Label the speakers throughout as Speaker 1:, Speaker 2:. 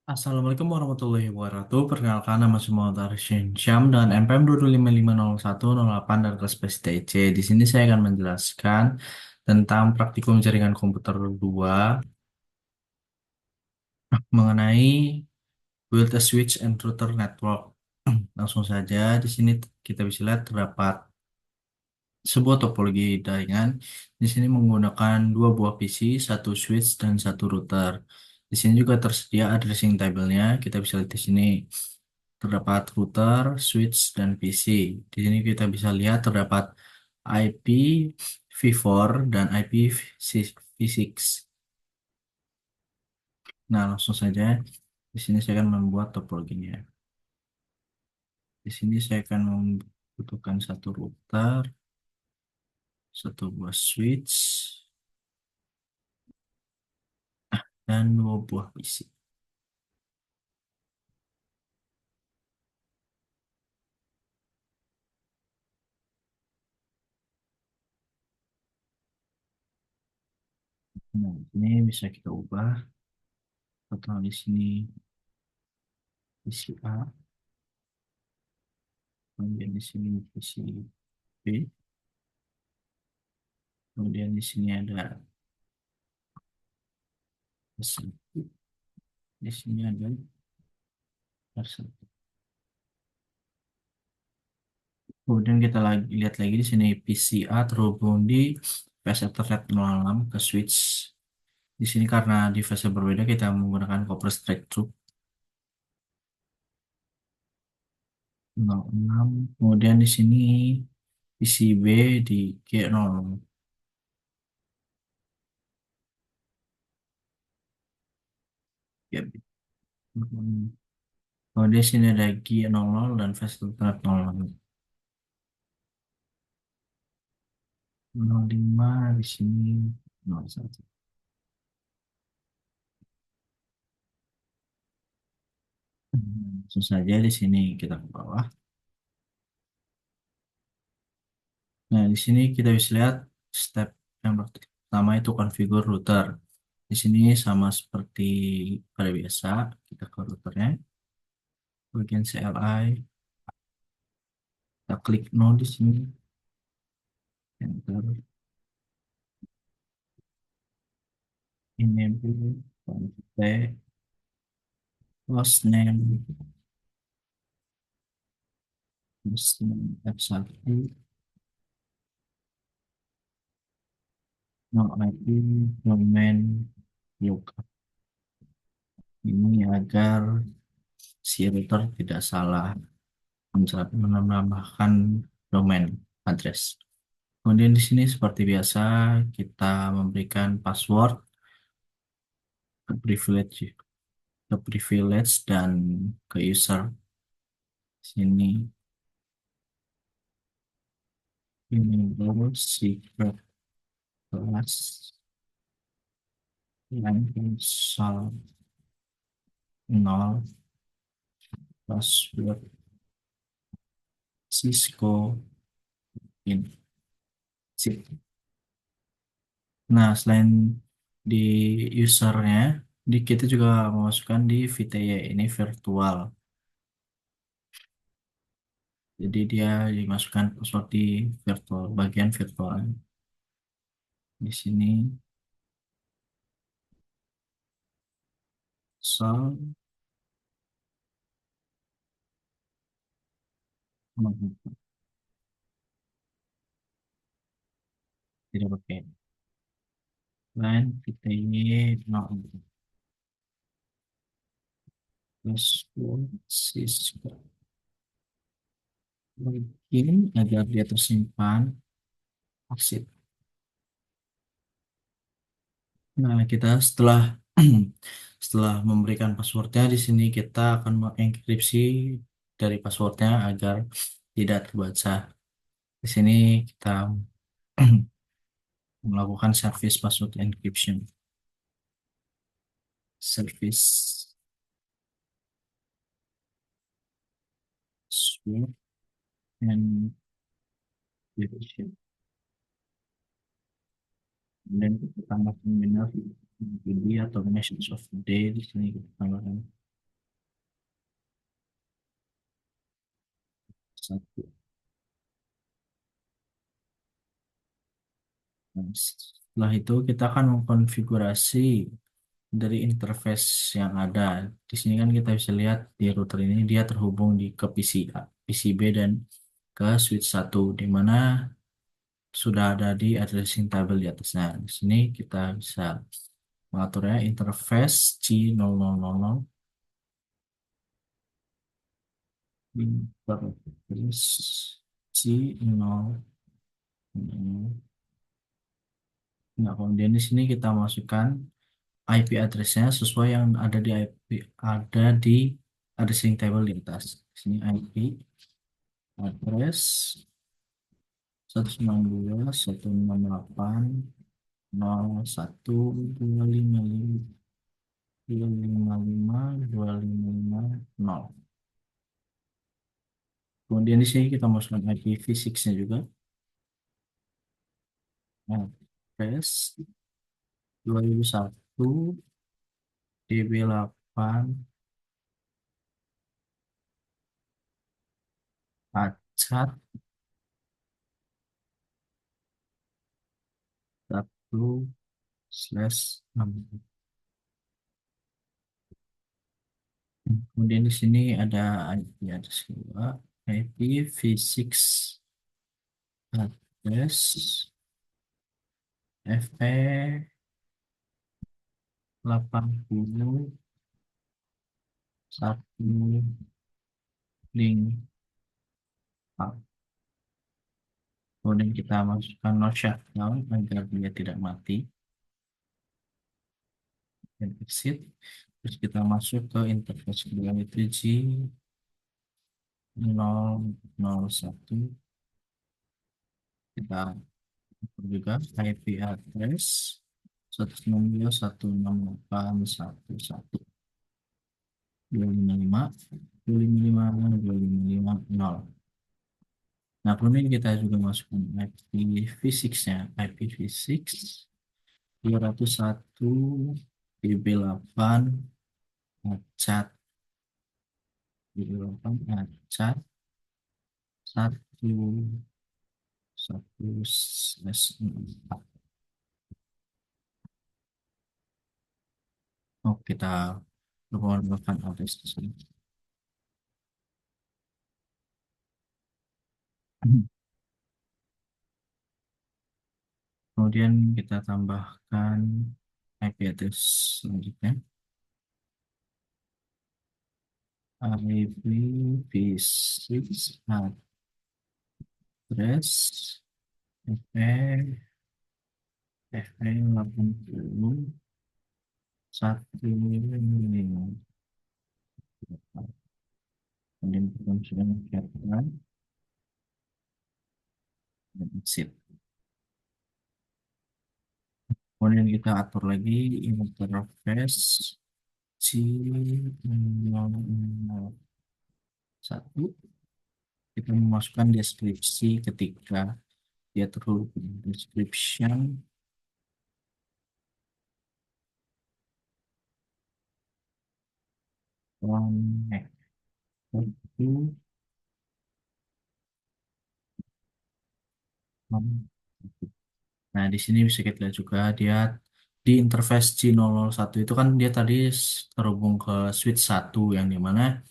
Speaker 1: Assalamualaikum warahmatullahi wabarakatuh. Perkenalkan nama semua Tarshin Syam dan NPM 2255018 dan kelas PSTC. Di sini saya akan menjelaskan tentang praktikum jaringan komputer 2 mengenai build a switch and router network. Langsung saja di sini kita bisa lihat terdapat sebuah topologi jaringan. Di sini menggunakan dua buah PC, satu switch dan satu router. Di sini juga tersedia addressing table-nya. Kita bisa lihat di sini terdapat router, switch, dan PC. Di sini kita bisa lihat terdapat IPv4 dan IPv6. Nah, langsung saja di sini saya akan membuat topologinya. Di sini saya akan membutuhkan satu router, satu buah switch, dan dua buah PC. Nah, ini bisa kita ubah atau di sini PC A, kemudian di sini PC B, kemudian di sini ada S1, di sini ada R1. Kemudian kita lihat lagi di sini PCA terhubung di fase Ethernet 06 ke switch. Di sini karena di fase berbeda kita menggunakan copper straight through 06. Kemudian di sini PCB di G00. Ya, kemudian di sini ada G00 dan fase Ethernet 05 di sini 01. Langsung saja di sini kita ke bawah. Nah, di sini kita bisa lihat step yang pertama itu configure router. Di sini sama seperti pada biasa, kita ke routernya, bagian CLI, kita klik no di sini, enter, enable, config, hostname, hostname F1, no IP, domain, lookup. Ini agar si router tidak salah menambahkan domain address. Kemudian di sini seperti biasa kita memberikan password ke privilege dan ke user. Sini enable secret class yang console 0 password Cisco in. Sip. Nah, selain di usernya, kita juga memasukkan di VTY ini virtual. Jadi dia dimasukkan password di virtual bagian virtual. Di sini so tidak pakai line VTY no password Cisco login agar dia tersimpan arsip. Nah, kita setelah setelah memberikan passwordnya di sini kita akan mengenkripsi dari passwordnya agar tidak terbaca. Di sini kita melakukan service password encryption. Service password encryption. Dan kita tambahkan benar PD atau message of the day di sini kita tambahkan. satu. Nah, setelah itu kita akan mengkonfigurasi dari interface yang ada. Di sini kan kita bisa lihat di router ini dia terhubung ke PCB dan ke switch satu, di mana sudah ada di addressing table di atasnya. Di sini kita bisa mengaturnya interface C0000, interface C0000. Nah, kemudian di sini kita masukkan IP address-nya sesuai yang ada di IP, ada di addressing table di atas. Di sini IP address 192.168.255.255.255.0. Kemudian di sini kita masukkan IPv6-nya juga. Address 2001 DB8 acat 1/6. Kemudian di sini ada IP address kedua, IPv6 address FE 80 1 link. Kemudian kita masukkan no shutdown agar dia tidak mati, dan exit. Terus kita masuk ke interface kedua, itu G001. Kita atur juga IP address 192.168.1.255.255.255.0. Nah, kemudian kita juga masukkan IPv6-nya, IPv6 201 DB8 acat 1 1/4. Oh, kita menggunakan address di sini. Kemudian kita tambahkan IP address selanjutnya, IPv6 address FE 80 1. Kemudian kita sudah menyiapkan dan exit. Kemudian kita atur lagi interface C01. Kita memasukkan deskripsi ketika dia terhubung. Description connect to. Nah, di sini bisa kita lihat juga dia di interface C001 itu kan dia tadi terhubung ke switch satu, yang dimana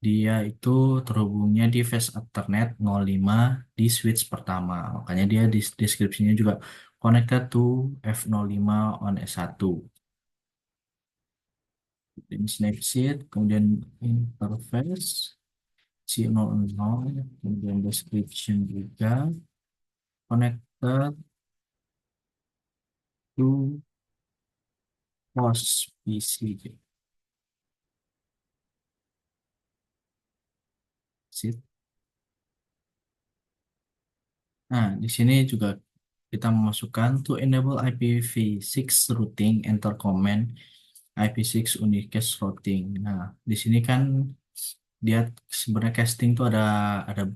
Speaker 1: dia itu terhubungnya di phase Ethernet 05 di switch pertama. Makanya dia di deskripsinya juga connected to F05 on S1. Ini snapshot, kemudian interface C00, kemudian description juga connected to host PC. Sip. Nah, di sini juga kita memasukkan to enable IPv6 routing, enter command IP6 unicast routing. Nah, di sini kan dia sebenarnya casting tuh ada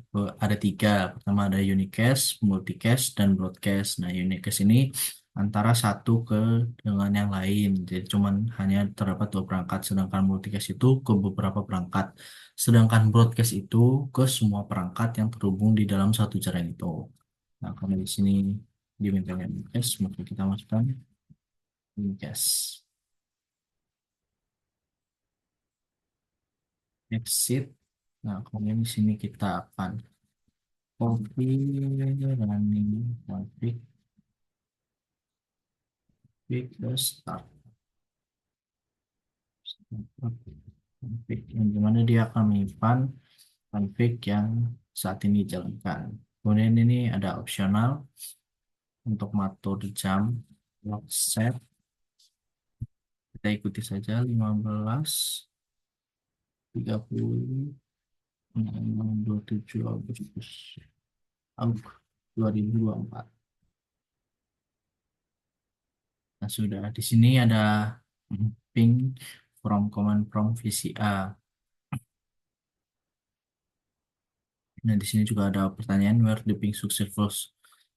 Speaker 1: tiga. Pertama ada unicast, multicast, dan broadcast. Nah, unicast ini antara satu ke dengan yang lain. Jadi cuman hanya terdapat dua perangkat, sedangkan multicast itu ke beberapa perangkat. Sedangkan broadcast itu ke semua perangkat yang terhubung di dalam satu jaringan itu. Nah, karena di sini dimintanya broadcast, maka kita masukkan broadcast. Exit. Nah, kemudian di sini kita akan copy running config, ke start config yang dimana dia akan menyimpan config yang saat ini dijalankan. Kemudian ini ada opsional untuk mengatur jam lock set. Kita ikuti saja 15.30 Agustus 2024. Nah, sudah di sini ada ping from command prompt VCA. Nah, di sini juga ada pertanyaan where the ping successful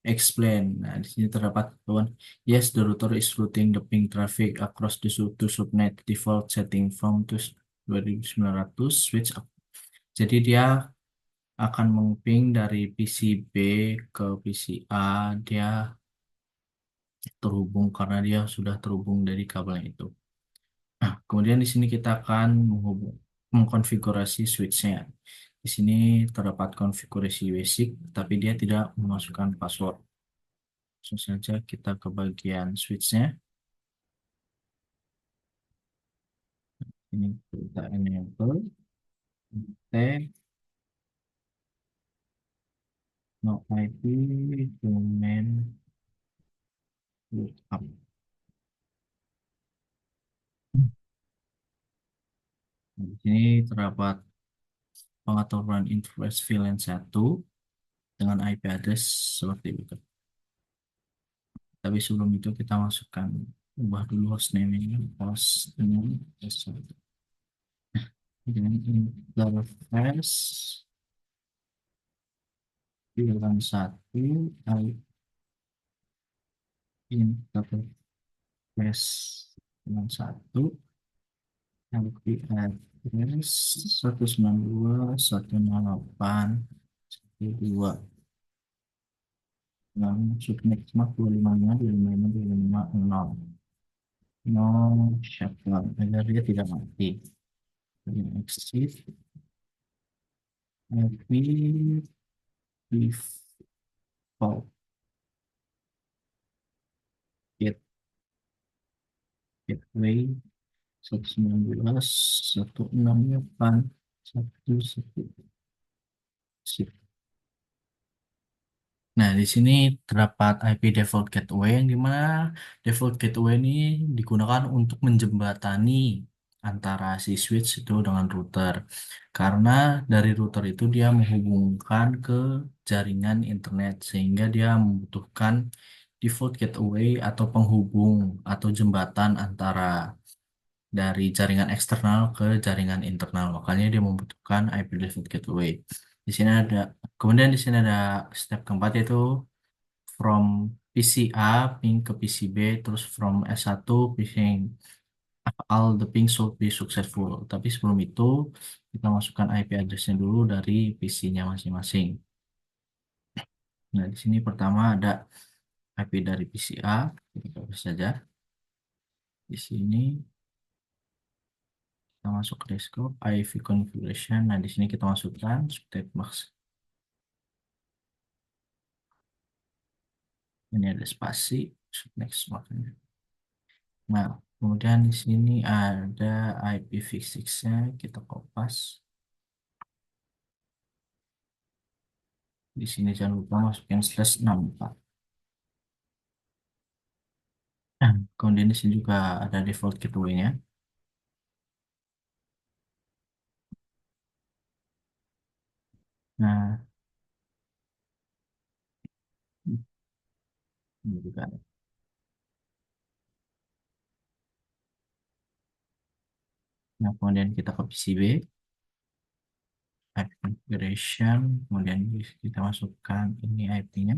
Speaker 1: explain. Nah, di sini terdapat ketentuan yes, the router is routing the ping traffic across the to subnet default setting from to 2900 switch up. Jadi dia akan mengping dari PC B ke PC A, dia terhubung karena dia sudah terhubung dari kabel yang itu. Nah, kemudian di sini kita akan mengkonfigurasi switchnya. Di sini terdapat konfigurasi basic, tapi dia tidak memasukkan password. Langsung saja kita ke bagian switchnya. Ini kita enable, T, no IP, domain, lookup. Nah, di sini terdapat pengaturan interface VLAN 1 dengan IP address seperti itu. Tapi sebelum itu kita masukkan, ubah dulu hostname ini, hostname dengan interface VLAN 1, interface VLAN 1, IP address 192.168.1.2. Yang subnet cuma 255, 255, 255, 0. No shutdown agar dia tidak mati. Kemudian exit IP default get gateway 119.168.1.1. Nah, di sini terdapat IP default gateway yang dimana default gateway ini digunakan untuk menjembatani antara si switch itu dengan router. Karena dari router itu dia menghubungkan ke jaringan internet sehingga dia membutuhkan default gateway atau penghubung atau jembatan antara dari jaringan eksternal ke jaringan internal. Makanya dia membutuhkan IP default gateway. Di sini ada, kemudian di sini ada step keempat yaitu from PC A ping ke PC B, terus from S1 ping all the ping should be successful. Tapi sebelum itu kita masukkan IP address-nya dulu dari PC-nya masing-masing. Nah, di sini pertama ada IP dari PC A, kita coba saja. Di sini kita masuk ke desktop, IV configuration. Nah, di sini kita masukkan state box. Ini ada spasi, next makanya. Nah, kemudian di sini ada IPv6-nya, kita kopas. Di sini jangan lupa masukin /64. Nah, kemudian di sini juga ada default gateway-nya. Nah, ini juga ada. Nah, kemudian kita ke PCB, IP configuration, kemudian kita masukkan ini IP-nya.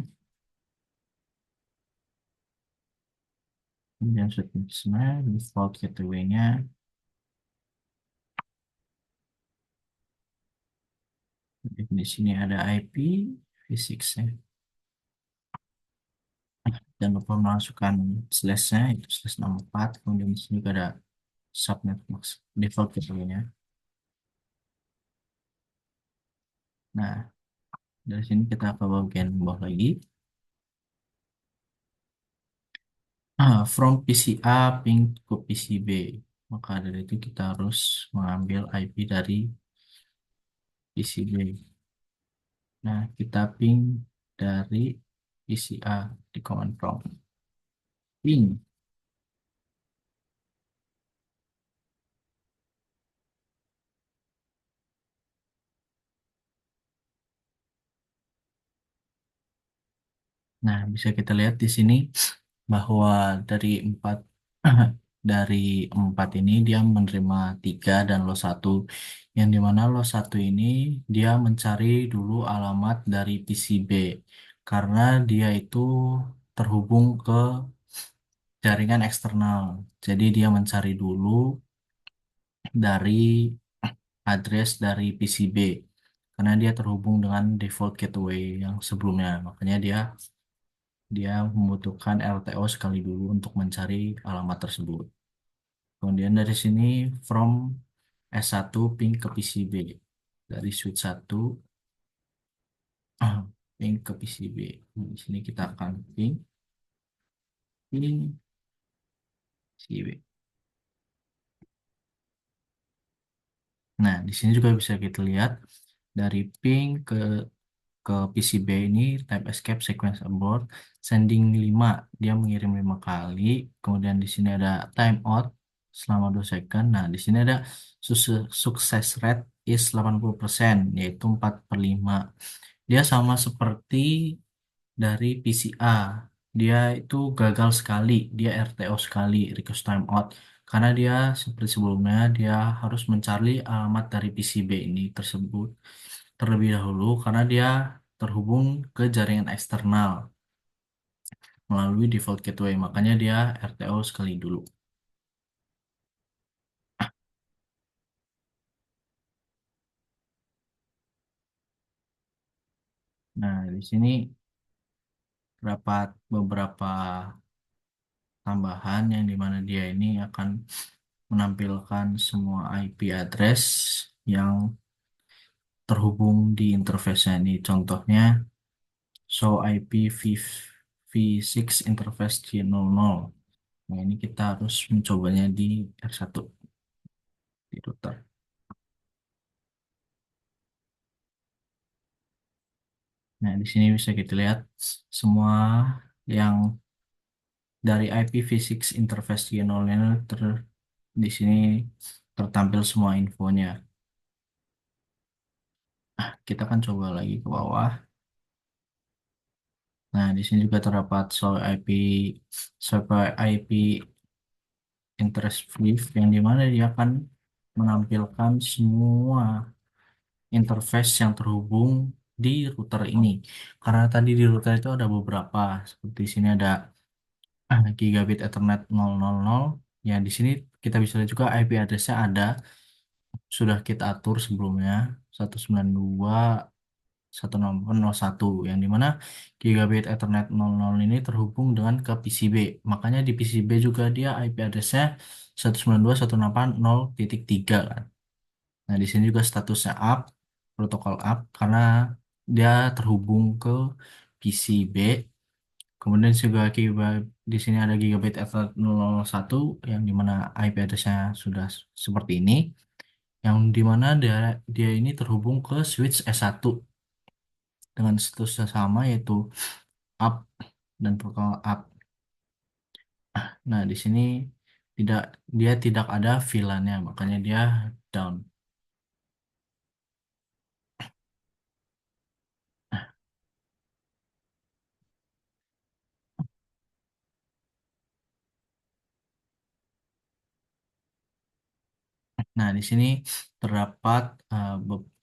Speaker 1: Kemudian switchnya default gateway-nya. Di sini ada IP V6-nya. Jangan lupa masukkan slash-nya itu slash 64. Kemudian di sini juga ada subnet max default gateway-nya. Nah, dari sini kita ke bagian bawah lagi. From PCA ping ke PCB. Maka dari itu kita harus mengambil IP dari PCB. Nah, kita ping dari PCA di command prompt. Ping. Nah, bisa kita lihat di sini bahwa dari empat dari empat ini dia menerima tiga dan los satu, yang dimana los satu ini dia mencari dulu alamat dari PCB karena dia itu terhubung ke jaringan eksternal. Jadi dia mencari dulu dari address dari PCB karena dia terhubung dengan default gateway yang sebelumnya. Makanya dia dia membutuhkan LTO sekali dulu untuk mencari alamat tersebut. Kemudian dari sini from S1 ping ke PCB. Dari switch 1 ping ke PCB. Di sini kita akan ping PCB. Nah, di sini juga bisa kita lihat dari ping ke PCB ini type escape sequence abort sending 5, dia mengirim 5 kali. Kemudian di sini ada timeout selama 2 second. Nah, di sini ada success rate is 80%, yaitu 4/5. Dia sama seperti dari PCA, dia itu gagal sekali, dia RTO sekali, request timeout, karena dia seperti sebelumnya dia harus mencari alamat dari PCB ini tersebut terlebih dahulu karena dia terhubung ke jaringan eksternal melalui default gateway, makanya dia RTO sekali dulu. Nah, di sini terdapat beberapa tambahan yang dimana dia ini akan menampilkan semua IP address yang terhubung di interface-nya ini. Contohnya show IP v6 interface G00. Nah, ini kita harus mencobanya di R1 di router. Nah, di sini bisa kita lihat semua yang dari IPv6 interface G00 ini di sini tertampil semua infonya. Kita akan coba lagi ke bawah. Nah, di sini juga terdapat IP interest brief yang dimana dia akan menampilkan semua interface yang terhubung di router ini. Karena tadi di router itu ada beberapa, seperti di sini ada gigabit Ethernet 000. Ya, di sini kita bisa lihat juga IP address-nya ada, sudah kita atur sebelumnya 192.168.01, yang dimana gigabit Ethernet 00 ini terhubung dengan ke PCB. Makanya di PCB juga dia IP address-nya 192.168.0.3 kan. Nah, di sini juga statusnya up, protokol up karena dia terhubung ke PCB. Kemudian juga di sini ada gigabit Ethernet 001 yang dimana IP address-nya sudah seperti ini, yang dimana dia ini terhubung ke switch S1 dengan statusnya sama yaitu up dan protokol up. Nah, di sini tidak dia tidak ada VLAN-nya, makanya dia down. Nah, di sini terdapat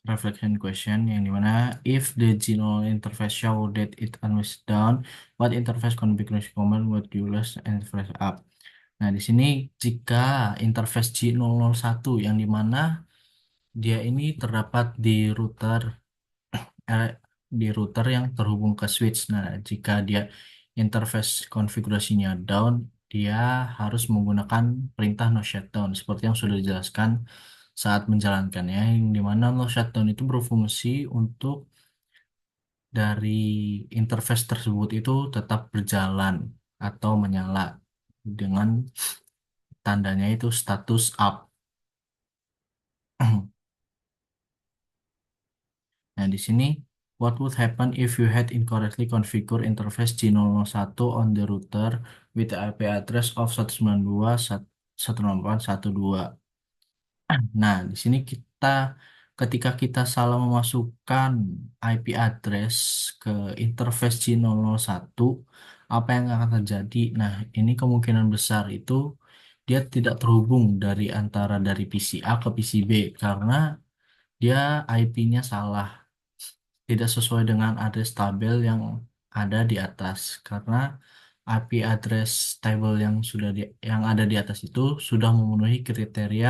Speaker 1: reflection question yang dimana if the general interface show that it unleashed down, what interface configuration command would you use interface up? Nah, di sini jika interface G001 yang dimana dia ini terdapat eh, di router yang terhubung ke switch. Nah, jika dia interface konfigurasinya down, dia harus menggunakan perintah no shutdown seperti yang sudah dijelaskan saat menjalankannya, yang dimana no shutdown itu berfungsi untuk dari interface tersebut itu tetap berjalan atau menyala dengan tandanya itu status up. Nah, di sini, what would happen if you had incorrectly configured interface G001 on the router with the IP address of 192.168.1.2? Nah, di sini ketika kita salah memasukkan IP address ke interface G001, apa yang akan terjadi? Nah, ini kemungkinan besar itu dia tidak terhubung dari PC A ke PC B karena dia IP-nya salah, tidak sesuai dengan address tabel yang ada di atas. Karena IP address table yang ada di atas itu sudah memenuhi kriteria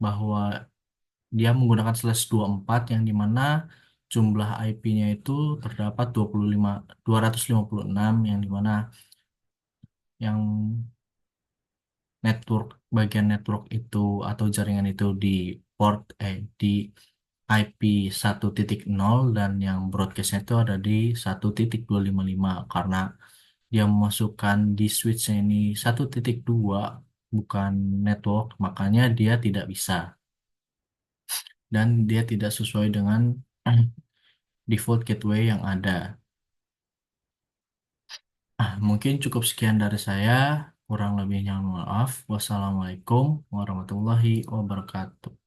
Speaker 1: bahwa dia menggunakan /24 yang dimana jumlah IP-nya itu terdapat 256 yang dimana yang network bagian network itu atau jaringan itu di di IP 1.0 dan yang broadcastnya itu ada di 1.255 karena dia memasukkan di switchnya ini 1.2 bukan network, makanya dia tidak bisa dan dia tidak sesuai dengan default gateway yang ada. Mungkin cukup sekian dari saya. Kurang lebihnya mohon maaf. Wassalamualaikum warahmatullahi wabarakatuh.